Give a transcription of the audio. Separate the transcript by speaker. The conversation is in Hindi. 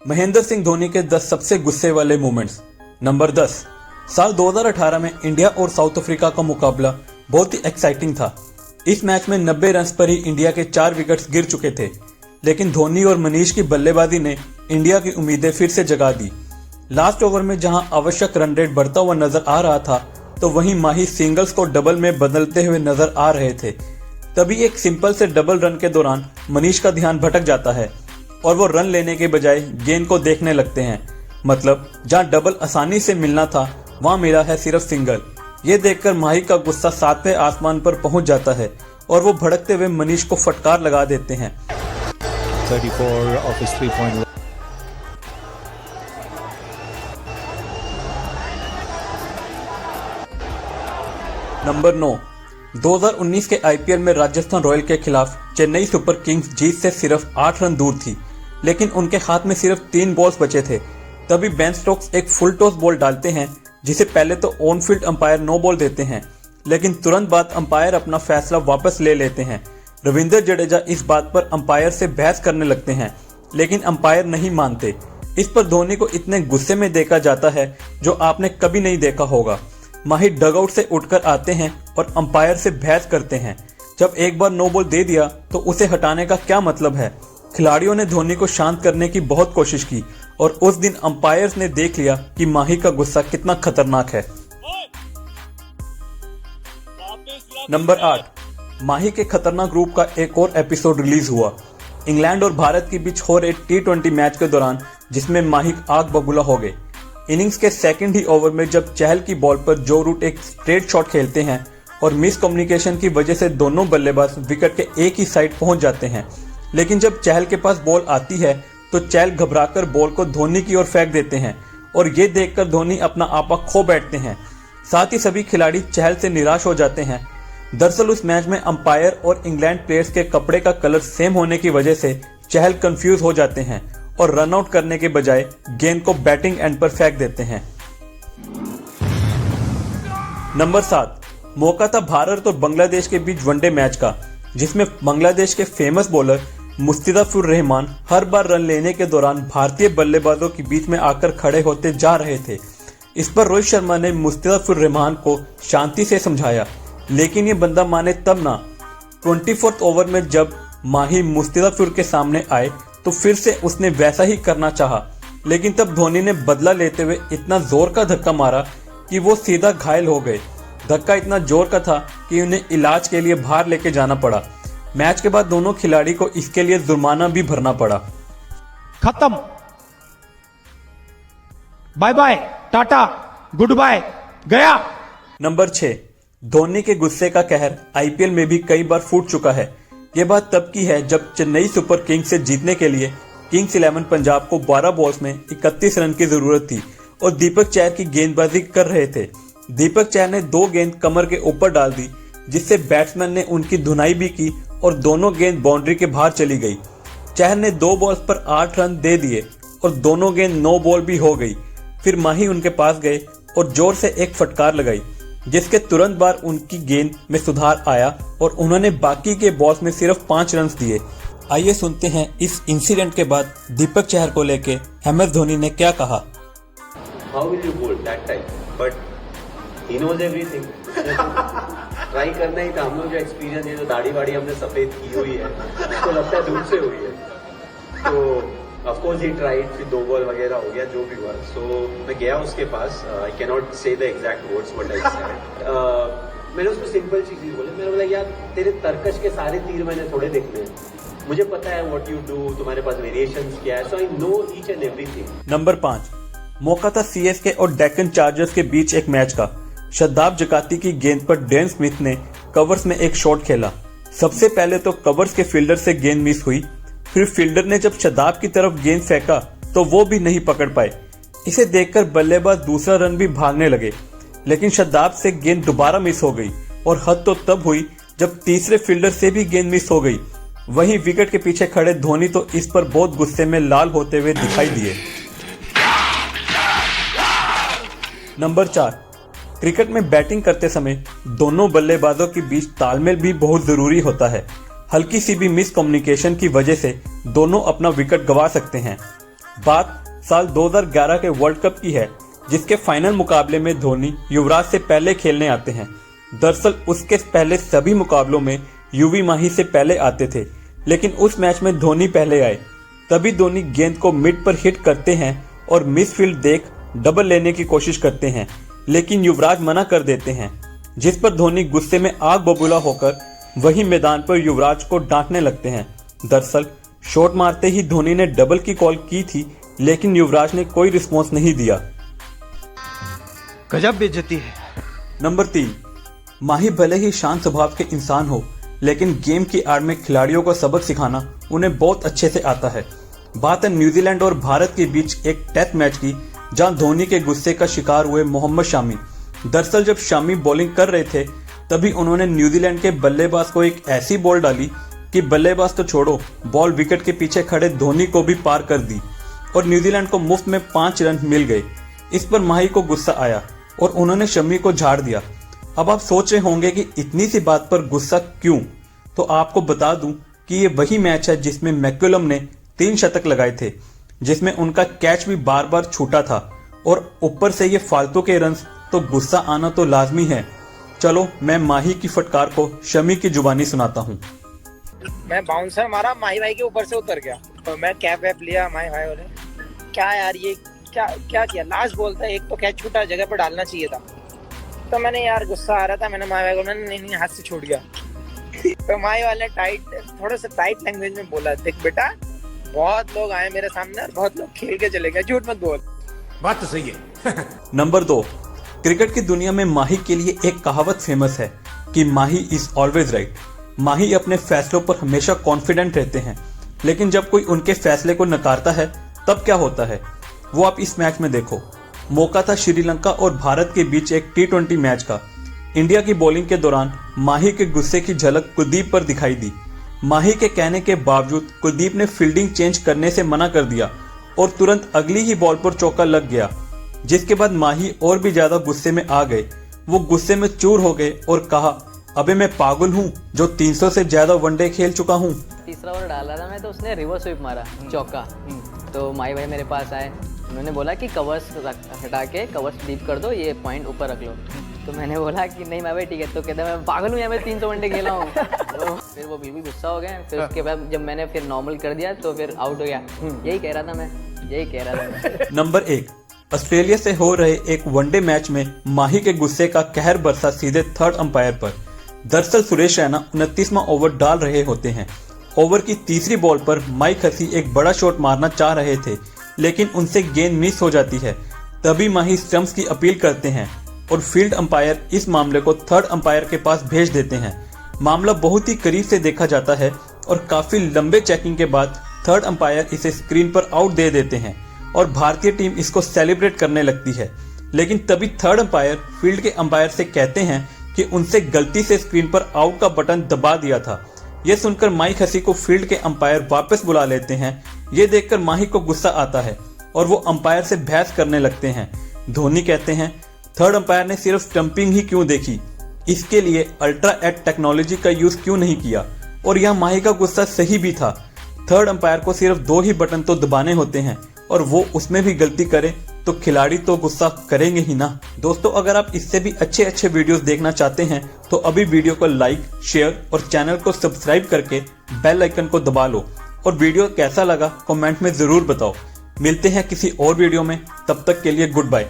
Speaker 1: महेंद्र सिंह धोनी के 10 सबसे गुस्से वाले मोमेंट्स। नंबर 10, साल 2018 में इंडिया और साउथ अफ्रीका का मुकाबला बहुत ही एक्साइटिंग था। इस मैच में 90 रन पर ही इंडिया के 4 विकेट्स गिर चुके थे, लेकिन धोनी और मनीष की बल्लेबाजी ने इंडिया की उम्मीदें फिर से जगा दी। लास्ट ओवर में जहां आवश्यक रन रेट बढ़ता हुआ नजर आ रहा था, तो वहीं माही सिंगल्स को डबल में बदलते हुए नजर आ रहे थे। तभी एक सिंपल से डबल रन के दौरान मनीष का ध्यान भटक जाता है और वो रन लेने के बजाय गेंद को देखने लगते हैं। मतलब जहां डबल आसानी से मिलना था, वहां मिला है सिर्फ सिंगल। ये देखकर माही का गुस्सा 7वें आसमान पर पहुंच जाता है और वो भड़कते हुए मनीष को फटकार लगा देते हैं।
Speaker 2: 34 of his 3-point.
Speaker 1: नंबर 9, 2019 के आईपीएल में राजस्थान रॉयल के खिलाफ चेन्नई सुपर किंग्स जीत से सिर्फ 8 रन दूर थी, लेकिन उनके हाथ में सिर्फ 3 बॉल्स बचे थे। तभी बेन स्टोक्स एक फुल टॉस बॉल डालते हैं, जिसे पहले तो on field umpire no ball देते हैं, लेकिन तुरंत बाद अंपायर अपना फैसला वापस ले लेते हैं। रविंद्र जडेजा इस बात पर अंपायर से बहस करने लगते हैं, लेकिन अंपायर नहीं मानते। इस पर धोनी को इतने गुस्से में देखा जाता है जो आपने कभी नहीं देखा होगा। माही डगआउट से उठकर आते हैं और अंपायर से बहस करते हैं। जब एक बार नो बॉल दे दिया तो उसे हटाने का क्या मतलब है। खिलाड़ियों ने धोनी को शांत करने की बहुत कोशिश की और उस दिन अंपायर्स ने देख लिया कि माही का गुस्सा कितना खतरनाक है। नंबर 8, माही के खतरनाक रूप का एक और एपिसोड रिलीज हुआ। इंग्लैंड और भारत के बीच हो रहे T20 मैच के दौरान, जिसमें माही आग बबूला हो गए। इनिंग्स के सेकंड ही ओवर में जब चहल की बॉल पर जो रूट एक स्ट्रेट शॉट खेलते हैं और मिस कम्युनिकेशन की वजह से दोनों बल्लेबाज विकेट के एक ही साइड पहुंच जाते हैं, लेकिन जब चहल के पास बॉल आती है तो चहल घबराकर बॉल को धोनी की ओर फेंक देते हैं और ये देखकर धोनी अपना आपा खो बैठते हैं। साथ ही सभी खिलाड़ी चहल से निराश हो जाते हैं। दरअसल उस मैच में अंपायर और इंग्लैंड प्लेयर्स के कपड़े का कलर सेम होने की वजह से चहल कंफ्यूज हो जाते हैं और रन आउट करने के बजाय गेंद को बैटिंग एंड पर फेंक देते हैं। नंबर 7, मौका था भारत और बांग्लादेश के बीच वनडे मैच का, जिसमें बांग्लादेश के फेमस बॉलर मुस्तफिजुर रहमान हर बार रन लेने के दौरान भारतीय बल्लेबाजों के बीच में आकर खड़े होते जा रहे थे। इस पर रोहित शर्मा ने मुस्तफिजुर रहमान को शांति से समझाया, लेकिन ये बंदा माने तब ना। 24वें ओवर में जब माही मुस्तफिजुर के सामने आए तो फिर से उसने वैसा ही करना चाहा, लेकिन तब धोनी ने बदला लेते हुए इतना जोर का धक्का मारा कि वो सीधा घायल हो गए। धक्का इतना जोर का था कि उन्हें इलाज के लिए बाहर लेके जाना पड़ा। मैच के बाद दोनों खिलाड़ी को इसके लिए जुर्माना भी भरना पड़ा।
Speaker 2: खत्म, bye bye, tata, good bye, गया।
Speaker 1: नंबर 6, धोनी के गुस्से का कहर आईपीएल में भी कई बार फूट चुका है। ये बात तब की है जब चेन्नई सुपर किंग्स से जीतने के लिए किंग्स 11 पंजाब को 12 बॉल्स में 31 रन की जरूरत थी और दीपक चहर की गेंदबाजी कर रहे थे। दीपक चहर ने 2 गेंद कमर के ऊपर डाल दी, जिससे बैट्समैन ने उनकी धुनाई भी की और दोनों गेंद बाउंड्री के बाहर चली गई। चहर ने 2 बॉल्स पर 8 रन दे दिए और दोनों गेंद नो बॉल भी हो गई। फिर माही उनके पास गए और जोर से एक फटकार लगाई, जिसके तुरंत बाद उनकी गेंद में सुधार आया और उन्होंने बाकी के बॉल्स में सिर्फ 5 रन दिए। आइए सुनते हैं इस इंसिडेंट के बाद दीपक चहर को लेके MS धोनी ने क्या कहा।
Speaker 3: How will you bowl that time? But he knows everything. Try करना ही था। हम लोग जो एक्सपीरियंस है, जो दाढ़ी वाड़ी हमने सफेद की हुई है, तो लगता है धूप से हुई है। तो ऑफ कोर्स ही ट्राइड, फिर 2 बॉल वगैरह हो गया, जो भी हुआ। सो मैं गया उसके पास। आई कैन नॉट से the exact words what I said. मैंने उसको सिंपल चीज ही बोला। मैंने बोला, यार तेरे तरकश के सारे तीर मैंने थोड़े देखने हैं, मुझे पता है व्हाट यू डू, तुम्हारे पास वेरिएशंस क्या है, so I know each and everything.
Speaker 1: Number 5, मौका था CSK और डेक्कन चार्जर्स के बीच एक मैच का। शदाब जकाती की गेंद पर डेन स्मिथ ने कवर्स में एक शॉट खेला। सबसे पहले तो कवर्स के फील्डर से गेंद मिस हुई, फिर फील्डर ने जब शदाब की तरफ गेंद फेंका तो वो भी नहीं पकड़ पाए। इसे देखकर बल्लेबाज दूसरा रन भी भागने लगे, लेकिन शदाब से गेंद दोबारा मिस हो गई और हद तो तब हुई जब तीसरे फील्डर से भी गेंद मिस हो गई। वहीं विकेट के पीछे खड़े धोनी तो इस पर बहुत गुस्से में लाल होते हुए दिखाई दिए। नंबर 4, क्रिकेट में बैटिंग करते समय दोनों बल्लेबाजों के बीच तालमेल भी बहुत जरूरी होता है। हल्की सी भी मिस कम्युनिकेशन की वजह से दोनों अपना विकेट गंवा सकते हैं। बात साल 2011 के वर्ल्ड कप की है, जिसके फाइनल मुकाबले में धोनी युवराज से पहले खेलने आते हैं। दरअसल उसके पहले सभी मुकाबलों में युवी माही से पहले आते थे, लेकिन उस मैच में धोनी पहले आए। तभी धोनी गेंद को मिड पर हिट करते हैं और मिस फील्ड देख डबल लेने की कोशिश करते हैं, लेकिन युवराज मना कर देते हैं, जिस पर धोनी गुस्से में आग बबूला होकर वही मैदान पर युवराज को डांटने लगते हैं। दरअसल शॉट मारते ही धोनी ने डबल की कॉल की थी, लेकिन युवराज ने कोई रिस्पॉन्स नहीं दिया।
Speaker 2: गजब बेइज्जती है।
Speaker 1: नंबर 3, माही भले ही शांत स्वभाव के इंसान हो, लेकिन गेम की आड़ में खिलाड़ियों को सबक सिखाना उन्हें बहुत अच्छे से आता है। बात है न्यूजीलैंड और भारत के बीच एक टेस्ट मैच की, जहां धोनी के गुस्से का शिकार हुए मोहम्मद शामी। दरअसल जब शामी बॉलिंग कर रहे थे, तभी उन्होंने न्यूजीलैंड के बल्लेबाज को एक ऐसी बॉल डाली कि बल्लेबाज तो छोड़ो, बॉल विकेट के पीछे खड़े धोनी को भी पार कर दी और न्यूजीलैंड को मुफ्त में 5 रन मिल गए। इस पर माही को गुस्सा आया और उन्होंने शमी को झाड़ दिया। अब आप सोच रहे होंगे कि इतनी सी बात पर गुस्सा क्यों? तो आपको बता दूं कि ये वही मैच है जिसमें मैकुलम ने 3 शतक लगाए थे, जिसमें उनका कैच भी बार बार छूटा था, और ऊपर से ये फालतू के रन्स, तो गुस्सा आना तो लाजमी है। चलो मैं माही की फटकार को शमी की जुबानी सुनाता हूँ।
Speaker 4: मैं बाउंसर मारा, माही भाई के ऊपर से उतर गया तो मैं कैप वैप लिया। माही भाई बोले क्या यार ये क्या किया, लास्ट बॉल था, एक तो कैच छूटा, जगह पर डालना चाहिए था। तो मैंने यार गुस्सा आ रहा था, मैंने माही भाई को नहीं हाथ से छूट गया। तो माही वाले थोड़ा सा टाइट लैंग्वेज में बोला, देख बेटा बहुत लोग आए मेरे सामने और बहुत लोग खेल के चले गए, झूठ मत बोल।
Speaker 2: बात तो सही है।
Speaker 1: नंबर 2, क्रिकेट की दुनिया में माही के लिए एक कहावत फेमस है कि माही इज ऑलवेज राइट। माही अपने फैसलों पर हमेशा कॉन्फिडेंट रहते हैं, लेकिन जब कोई उनके फैसले को नकारता है तब क्या होता है, वो आप इस मैच में देखो। मौका था श्रीलंका और भारत के बीच एक T20 मैच का। इंडिया की बॉलिंग के दौरान माही के गुस्से की झलक कुलदीप पर दिखाई दी। माही के कहने के बावजूद कुलदीप ने फील्डिंग चेंज करने से मना कर दिया और तुरंत अगली ही बॉल पर चौका लग गया, जिसके बाद माही और भी ज्यादा गुस्से में आ गए। वो गुस्से में चूर हो गए और कहा, अबे मैं पागल हूँ जो 300 से ज्यादा वनडे खेल चुका हूँ।
Speaker 5: तीसरा ओवर डाला था मैं, तो उसने रिवर्स स्वीप मारा चौका। तो माही भाई मेरे पास आए, उन्होंने बोला कि कवर्स हटा के कवर्स डीप कर दो, ये पॉइंट ऊपर रख लो। तो मैंने बोला कि नहीं माही भाई ठीक है। तो कहते मैं पागल हूँ, यहाँ मैं 300 वनडे खेला हूँ। तो फिर वो भी गुस्सा हो गए। फिर उसके बाद जब मैंने फिर नॉर्मल कर दिया तो फिर आउट हो गया। यही कह रहा था मैं।
Speaker 1: नंबर 1, ऑस्ट्रेलिया से हो रहे एक वनडे मैच में माही के गुस्से का कहर बरसा सीधे थर्ड अंपायर पर। दरअसल सुरेश रैना 29वां ओवर डाल रहे होते हैं। ओवर की तीसरी बॉल पर माइक हसी एक बड़ा शॉट मारना चाह रहे थे, लेकिन उनसे गेंद मिस हो जाती है। तभी माही स्टंप्स की अपील करते हैं और फील्ड अंपायर इस मामले को थर्ड अंपायर के पास भेज देते हैं। मामला बहुत ही करीब से देखा जाता है और काफी लंबे चेकिंग के बाद थर्ड अंपायर इसे स्क्रीन पर आउट दे देते हैं और भारतीय टीम इसको सेलिब्रेट करने लगती है। लेकिन तभी थर्ड अंपायर फील्ड के अंपायर से कहते हैं कि उनसे गलती से स्क्रीन पर आउट का बटन दबा दिया था। यह सुनकर माइक हसी को फील्ड के अंपायर वापस बुला लेते हैं। ये देखकर माही को गुस्सा आता है और वो अंपायर से बहस करने लगते हैं। धोनी कहते हैं, थर्ड अंपायर ने सिर्फ स्टंपिंग ही क्यों देखी, इसके लिए अल्ट्रा एट टेक्नोलॉजी का यूज क्यों नहीं किया। और यह माही का गुस्सा सही भी था। थर्ड अंपायर को सिर्फ 2 ही बटन तो दबाने होते हैं और वो उसमें भी गलती करे तो खिलाड़ी तो गुस्सा करेंगे ही ना। दोस्तों, अगर आप इससे भी अच्छे वीडियोस देखना चाहते हैं तो अभी वीडियो को लाइक, शेयर और चैनल को सब्सक्राइब करके बेल आइकन को दबा लो। और वीडियो कैसा लगा कमेंट में जरूर बताओ। मिलते हैं किसी और वीडियो में, तब तक के लिए गुड बाय।